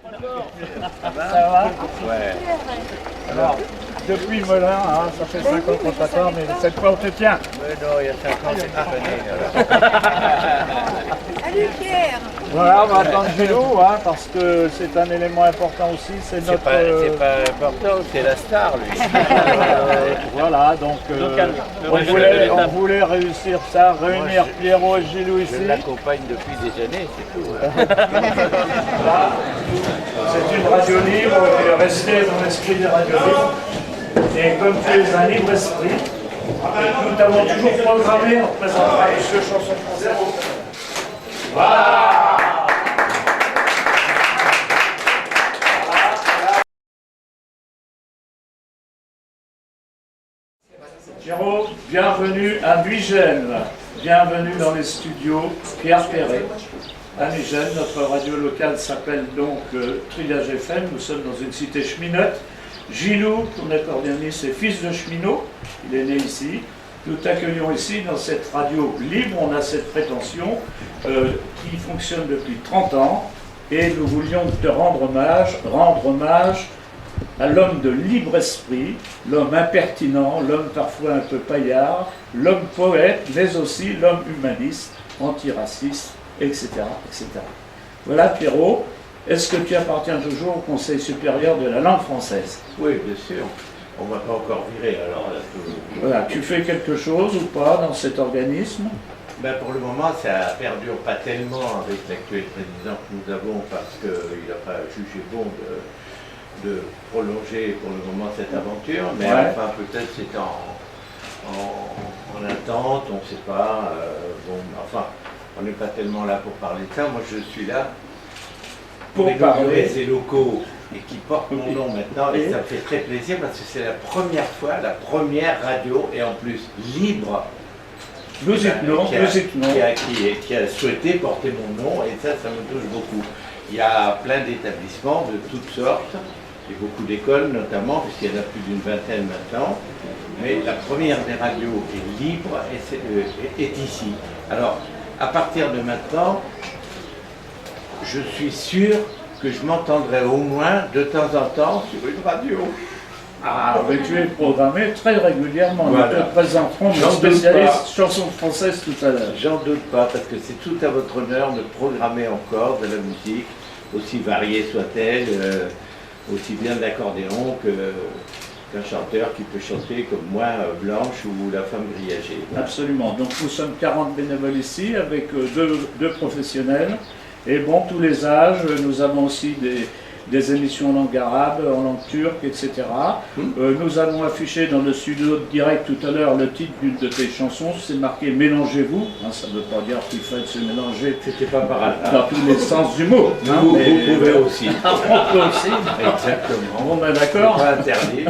Ça va? Ouais. Alors, depuis Melun, hein, ça fait 5 ans qu'on t'attend, mais cette fois on te tient. Mais non, il y a 5 ans, c'est pas Salut Pierre. Voilà, on va attendre Gilou, hein, parce que c'est un élément important aussi, c'est C'est notre... pas important, c'est la star, lui. voilà, donc on voulait réussir ça, réunir Pierrot et Gilou ici. Je l'accompagne depuis des années, c'est tout. Voilà. C'est une radio libre, qui est restée dans l'esprit des radios libres. Et comme tu es un libre esprit, nous t'avons toujours programmé, on présentera les chansons françaises. Voilà. Pierrot, bienvenue à Mugène. Bienvenue dans les studios Pierre Perret. À Mugène, notre radio locale s'appelle donc Triage FM. Nous sommes dans une cité cheminote. Gilou, ton accordéoniste, est fils de cheminot. Il est né ici. Nous t'accueillons ici dans cette radio libre. On a cette prétention qui fonctionne depuis 30 ans. Et nous voulions te rendre hommage à l'homme de libre esprit, l'homme impertinent, l'homme parfois un peu paillard, l'homme poète, mais aussi l'homme humaniste, antiraciste, etc., etc. Voilà, Pierrot, est-ce que tu appartiens toujours au Conseil supérieur de la langue française? Oui, bien sûr. On ne va pas encore virer, alors là, Voilà, tu fais quelque chose ou pas dans cet organisme? Ben, pour le moment, ça perdure pas tellement avec l'actuel président que nous avons, parce qu'il n'a pas jugé bon de prolonger pour le moment cette aventure, mais Ouais. enfin peut-être c'est en attente, on ne sait pas. Bon, enfin, on n'est pas tellement là pour parler de ça. Moi, je suis là Pour inaugurer parler. ces locaux et qui portent mon nom maintenant, et ça me fait très plaisir parce que c'est la première fois, la première radio, et en plus libre, Nous y tenons, nous y tenons. qui a souhaité porter mon nom, et ça me touche beaucoup. Il y a plein d'établissements de toutes sortes, et beaucoup d'écoles notamment, puisqu'il y en a plus d'une vingtaine maintenant, mais la première des radios est libre et est ici. Alors, à partir de maintenant, je suis sûr que je m'entendrai au moins de temps en temps sur une radio. Ah, mais tu es programmé très régulièrement. Voilà. Nous te présenterons nos J'en doute spécialistes chansons françaises tout à l'heure. J'en doute pas, parce que c'est tout à votre honneur de programmer encore de la musique, aussi variée soit-elle, aussi bien de l'accordéon qu'un chanteur qui peut chanter comme moi, Blanche ou La Femme grillagée. Voilà. Absolument. Donc nous sommes 40 bénévoles ici avec deux professionnels. Et bon, tous les âges. Nous avons aussi des émissions en langue arabe, en langue turque, etc. Nous allons afficher dans le studio direct tout à l'heure le titre d'une de tes chansons. C'est marqué Mélangez-vous. Hein, ça ne veut pas dire qu'il faut se mélanger C'était pas par hasard. dans tous les sens du mot. Hein, Vous mais- pouvez aussi. On peut aussi. Exactement. On est d'accord. Pas interdit.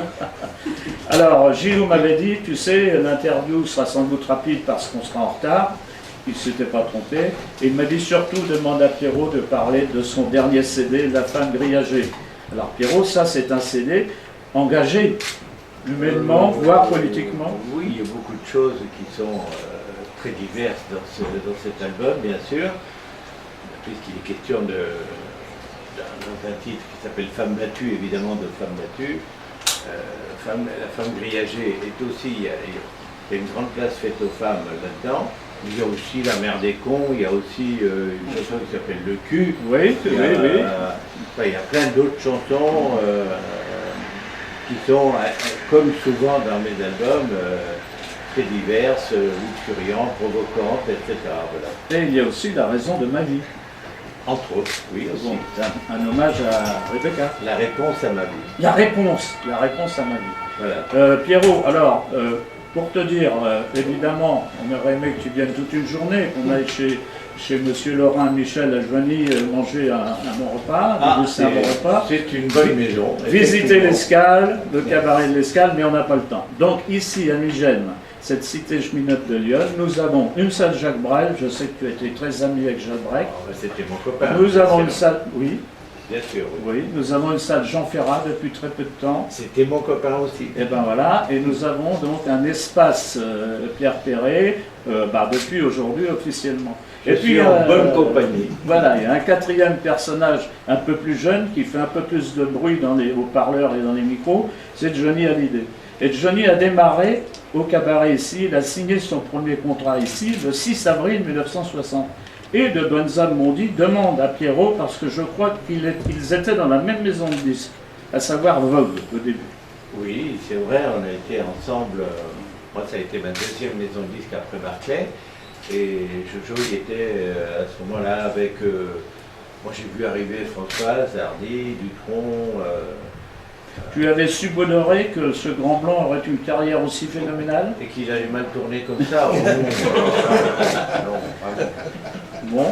Alors, Gilou m'avait dit, tu sais, l'interview sera sans doute rapide parce qu'on sera en retard. Il ne s'était pas trompé. Et il m'a dit surtout, demande à Pierrot de parler de son dernier CD, La Femme grillagée. Alors Pierrot, ça c'est un CD engagé, humainement, voire politiquement. Oui, il y a beaucoup de choses qui sont très diverses dans cet album, bien sûr, puisqu'il est question d'un titre qui s'appelle Femme battue, évidemment, de Femme battue. La femme grillagée est aussi, il y a une grande place faite aux femmes là-dedans. Il y a aussi La Mère des cons, il y a aussi une chanson qui s'appelle Le cul. Oui, Il y a, oui. il y a plein d'autres chansons qui sont, comme souvent dans mes albums, très diverses, luxuriantes, provocantes, etc. Voilà. Et il y a aussi La raison de ma vie. Entre autres, oui, aussi. Bon, c'est un hommage à Rebecca. La réponse à ma vie. La réponse à ma vie. Voilà. Pierrot, alors, pour te dire, évidemment, on aurait aimé que tu viennes toute une journée, qu'on aille chez Monsieur Laurent Michel à Joigny manger un bon repas, déguster un bon repas. C'est une bonne maison. Visiter effectivement. l'Escale, le cabaret de l'Escale, mais on n'a pas le temps. Donc ici à Mugène, cette cité cheminote de Lyon, nous avons une salle Jacques Brel, je sais que tu as été très ami avec Jacques Brel. Ah, bah, c'était mon copain. Nous avons une Excellent. salle, oui, Bien sûr, oui. Oui, nous avons une salle Jean Ferrat depuis très peu de temps. C'était mon copain aussi. Et ben voilà, et nous avons donc un espace Pierre Perret, depuis aujourd'hui officiellement. Je suis en bonne compagnie. Voilà, il y a un quatrième personnage un peu plus jeune qui fait un peu plus de bruit dans les haut-parleurs et dans les micros, c'est Johnny Hallyday. Et Johnny a démarré au cabaret ici, il a signé son premier contrat ici le 6 avril 1960. Et de bonnes âmes m'ont dit, demande à Pierrot, parce que je crois qu'ils étaient dans la même maison de disques, à savoir Vogue au début. Oui, c'est vrai, on a été ensemble. Moi, ça a été ma deuxième maison de disques après Barclay. Et Jojo, il était à ce moment-là avec. Moi, j'ai vu arriver Françoise, Hardy, Dutronc. Tu avais subodoré que ce grand blanc aurait une carrière aussi phénoménale? Et qu'il allait mal tourner comme ça. Oh, non, vraiment. Bon,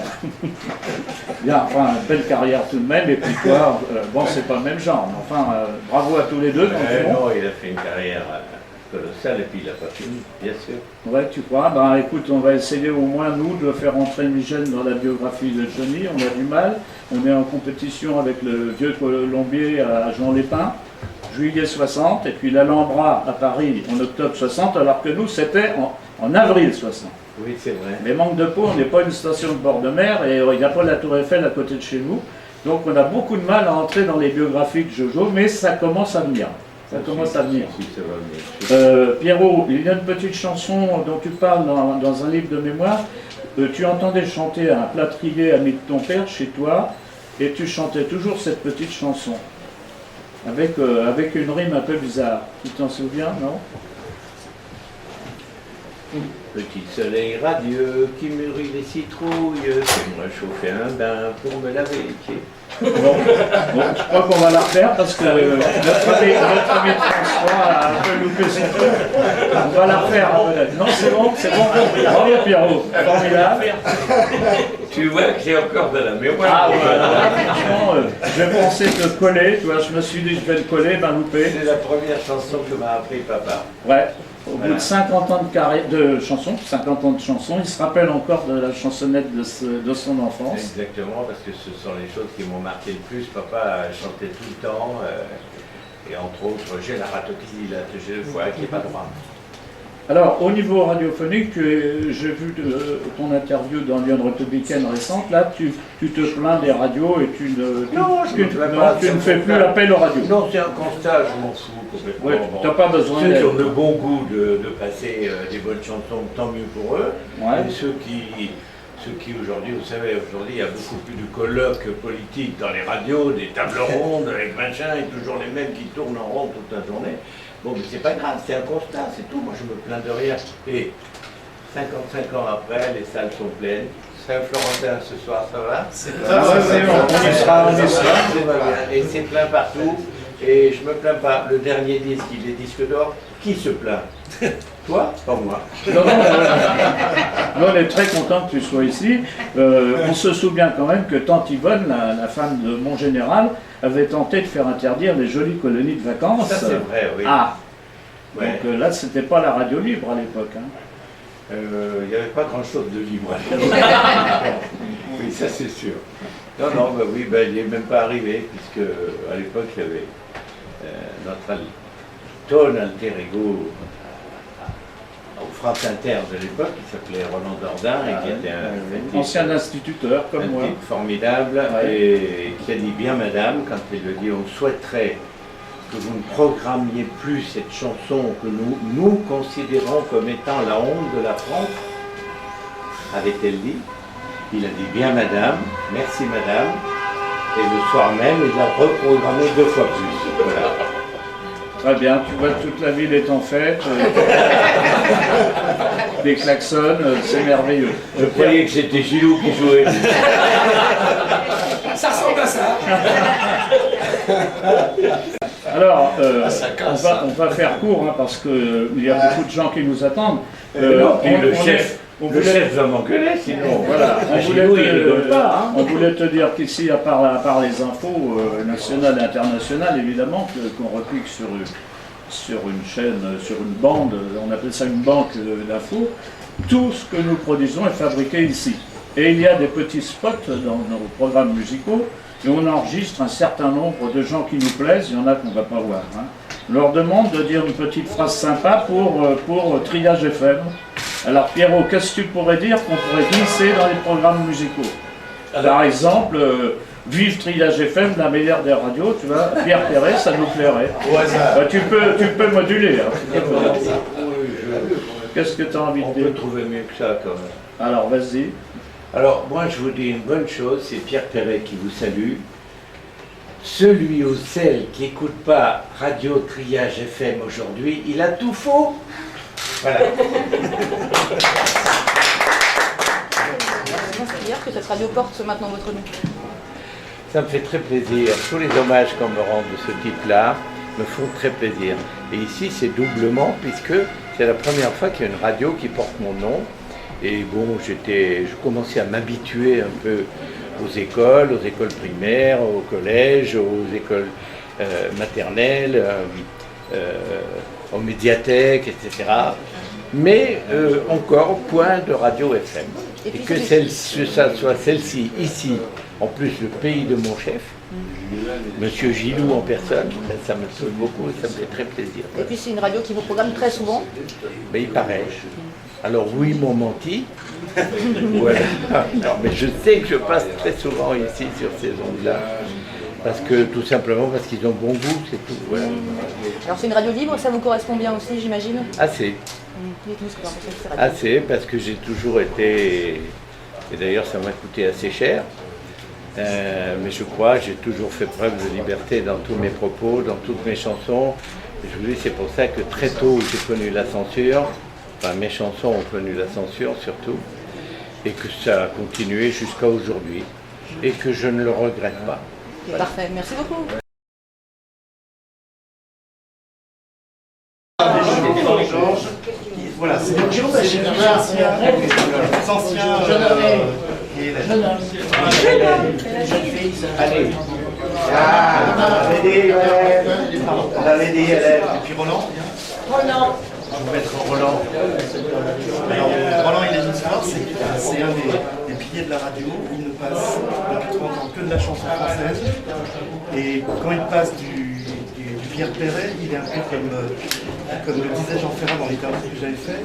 bien, enfin, belle carrière tout de même, et puis toi, bon, c'est pas le même genre, mais enfin, bravo à tous les deux. Non, il a fait une carrière colossale, et puis il n'a pas fini, bien sûr. Ouais, tu crois? Ben écoute, on va essayer au moins, nous, de faire entrer Michel dans la biographie de Johnny, on a du mal, on est en compétition avec le vieux Colombier à Jean Lépin, juillet 60, et puis l'Alhambra à Paris en octobre 60, alors que nous, c'était en avril 60. Oui, c'est vrai. Mais manque de peau, on n'est pas une station de bord de mer et il n'y a pas la Tour Eiffel à côté de chez nous. Donc on a beaucoup de mal à entrer dans les biographies de Jojo, mais ça commence à venir. Ça commence à venir. Si, ça va venir. Pierrot, il y a une petite chanson dont tu parles dans un livre de mémoire. Tu entendais chanter un plâtrier ami de ton père chez toi et tu chantais toujours cette petite chanson. Avec une rime un peu bizarre. Tu t'en souviens, non? Petit soleil radieux qui mûrit les citrouilles, j'aimerais chauffer un bain pour me laver les pieds. Bon, je crois qu'on va la refaire parce que notre ami François a un peu loupé son truc. On va la refaire peut-être. Non, c'est bon. Bravo Pierrot, formidable. Tu vois que j'ai encore de la mémoire. Ah voilà, franchement, je pensais te coller, tu vois, je me suis dit je vais le coller, ben loupé. C'est la première chanson que m'a appris papa. Ouais. Au bout de 50 ans de chansons, 50 ans de chansons, il se rappelle encore de la chansonnette de son enfance. Exactement, parce que ce sont les choses qui m'ont marqué le plus. Papa chantait tout le temps, et entre autres, j'ai la ratoquille, j'ai le foie qui n'est pas droit. Alors, au niveau radiophonique, j'ai vu ton interview dans Lyon Républicaine récente, là, tu te plains des radios et tu ne fais plus appel aux radios. Non, c'est un constat, je m'en fous complètement. Ouais, tu n'as pas besoin Ceux qui ont le bon goût de passer des bonnes chansons, tant mieux pour eux. Ouais. Et ceux qui aujourd'hui, vous savez, aujourd'hui, il y a beaucoup plus de colloques politiques dans les radios, des tables rondes avec machin, et toujours les mêmes qui tournent en rond toute la journée. Bon, mais c'est pas grave, c'est un constat, c'est tout. Moi, je me plains de rien. Et 55 ans après, les salles sont pleines. Saint-Florentin, ce soir, ça va? C'est bon, on y sera. Tout va bien. Et c'est plein partout. Et je me plains pas. Le dernier disque, il est disque d'or. Qui se plaint? Toi? Pas moi. Non, on est très content que tu sois ici. On se souvient quand même que tante Yvonne, la femme de mon général, avait tenté de faire interdire les jolies colonies de vacances. Ça, c'est vrai, oui. Ah, ouais. Donc là, c'était pas la radio libre à l'époque. Hein. Il n'y avait pas grand-chose de libre. Oui, ça c'est sûr. Non, oui, il n'est même pas arrivé, puisque à l'époque, il y avait notre ton alter ego au France Inter de l'époque, qui s'appelait Roland Dordain, et qui était un ancien instituteur comme moi. type formidable, et qui a dit bien madame, quand il lui a dit on souhaiterait que vous ne programmiez plus cette chanson que nous considérons comme étant la honte de la France, avait-elle dit. Il a dit bien madame, merci madame, et le soir même il l'a reprogrammé 2 fois plus. Voilà. Très bien, tu vois que toute la ville est en fête, des klaxons, c'est merveilleux. Je croyais que c'était Gilou qui jouait. Ça ressemble à ça. Alors, on va faire court, hein, parce qu'il y a beaucoup de gens qui nous attendent. Le chef va m'engueuler, sinon. Voilà, on voulait te dire qu'ici, à part les infos nationales et internationales, évidemment, qu'on repique sur une chaîne, sur une bande, on appelle ça une banque d'infos, tout ce que nous produisons est fabriqué ici. Et il y a des petits spots dans nos programmes musicaux et on enregistre un certain nombre de gens qui nous plaisent, il y en a qu'on ne va pas voir. Hein. On leur demande de dire une petite phrase sympa pour Triage FM. Alors Pierrot, qu'est-ce que tu pourrais dire qu'on pourrait glisser dans les programmes musicaux? Par exemple, vive Triage FM, la meilleure des radios, tu vois, Pierre Perret, ça nous plairait. Bah, tu peux moduler. Hein. Qu'est-ce que tu as envie de dire? On peut trouver mieux que ça quand même. Alors vas-y. Alors moi je vous dis une bonne chose, c'est Pierre Perret qui vous salue. Celui ou celle qui n'écoute pas Radio Triage FM aujourd'hui, il a tout faux. Voilà. C'est dire que cette radio porte maintenant votre nom. Ça me fait très plaisir. Tous les hommages qu'on me rend de ce type-là me font très plaisir. Et ici c'est doublement puisque c'est la première fois qu'il y a une radio qui porte mon nom. Et bon, je commençais à m'habituer un peu aux écoles primaires, aux collèges, aux écoles maternelles, aux médiathèques, etc. Mais encore point de radio FM. Et que ça soit celle-ci, ici, en plus le pays de mon chef, Monsieur Gilou en personne, ça me touche beaucoup et ça me fait très plaisir. Et puis c'est une radio qui vous programme très souvent. Mais il paraît. Alors oui, ils m'ont menti. Voilà. Non, mais je sais que je passe très souvent ici sur ces ondes-là. Parce que tout simplement parce qu'ils ont bon goût, c'est tout. Voilà. Alors c'est une radio libre, ça vous correspond bien aussi, j'imagine? Assez. Dites-nous ce que vous en pensez de cette radio. Assez, parce que j'ai toujours été, et d'ailleurs ça m'a coûté assez cher, mais je crois que j'ai toujours fait preuve de liberté dans tous mes propos, dans toutes mes chansons. Je vous dis, c'est pour ça que très tôt j'ai connu la censure, enfin mes chansons ont connu la censure surtout, et que ça a continué jusqu'à aujourd'hui, et que je ne le regrette pas. Okay, parfait, merci beaucoup. Voilà, c'est des anciens Allez. Et puis Roland. Je vais mettre Roland. Alors, Roland, il a une histoire, c'est un des piliers de la radio. Il ne passe depuis 30 ans que de la chanson française. Et quand il passe du Pierre Perret, il est un peu comme le disait Jean Ferrat dans l'interview que j'avais fait.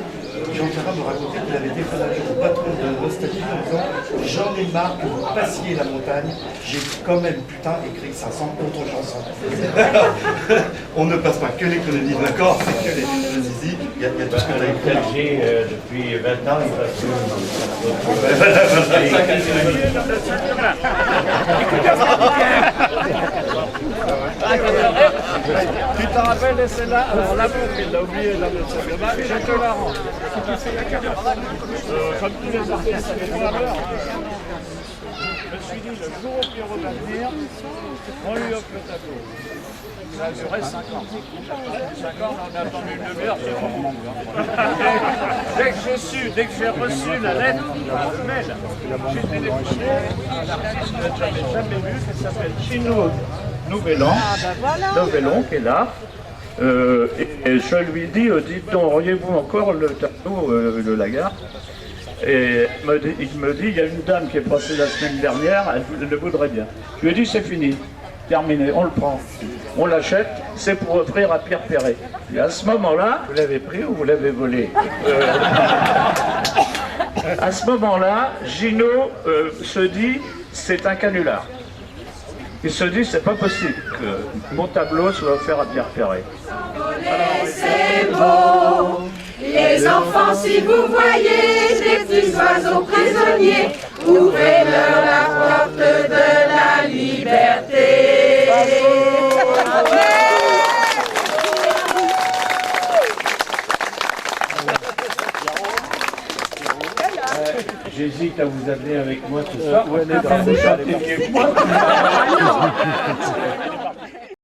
Jean Ferrat me racontait qu'il avait déphasagé au patron de Nostalgie en disant « J'en ai marre que vous passiez la montagne, j'ai quand même putain écrit 500 autres chansons. » On ne passe pas que les chroniques de l'accord, c'est que les Zizi, il y a tout ce qu'on a écrit. Depuis 20 ans, il passe Tu t'en rappelles de celle-là? Alors la boucle, il l'a oublié dans le cinéma, je te la rends. Comme tous les artistes, c'est pour la l'heure. Je me suis dit, le jour où Pierrot va venir, on lui offre le tableau. Ça a duré 5 ans. 5 ans, on a attendu une demi-heure, c'est vraiment dès que j'ai reçu la lettre, le mail, j'ai téléphoné à un artiste que je n'avais jamais vu, qui s'appelle Chino Nouvelon, qui est là. Et je lui dis, dites donc, auriez-vous encore le tableau de Lagarde? Et il me dit, il y a une dame qui est passée la semaine dernière, elle le voudrait bien. Je lui ai dit, c'est fini, terminé, on le prend. On l'achète, c'est pour offrir à Pierre Perret. Et à ce moment-là, vous l'avez pris ou vous l'avez volé? À ce moment-là, Gino se dit, c'est un canular. Il se dit, c'est pas possible que mon tableau soit offert à Pierre Perret. C'est beau, les enfants, si vous voyez des petits oiseaux prisonniers, ouvrez-leur la porte de la liberté. J'hésite à vous amener avec moi ce soir. Vous chantez mieux que moi.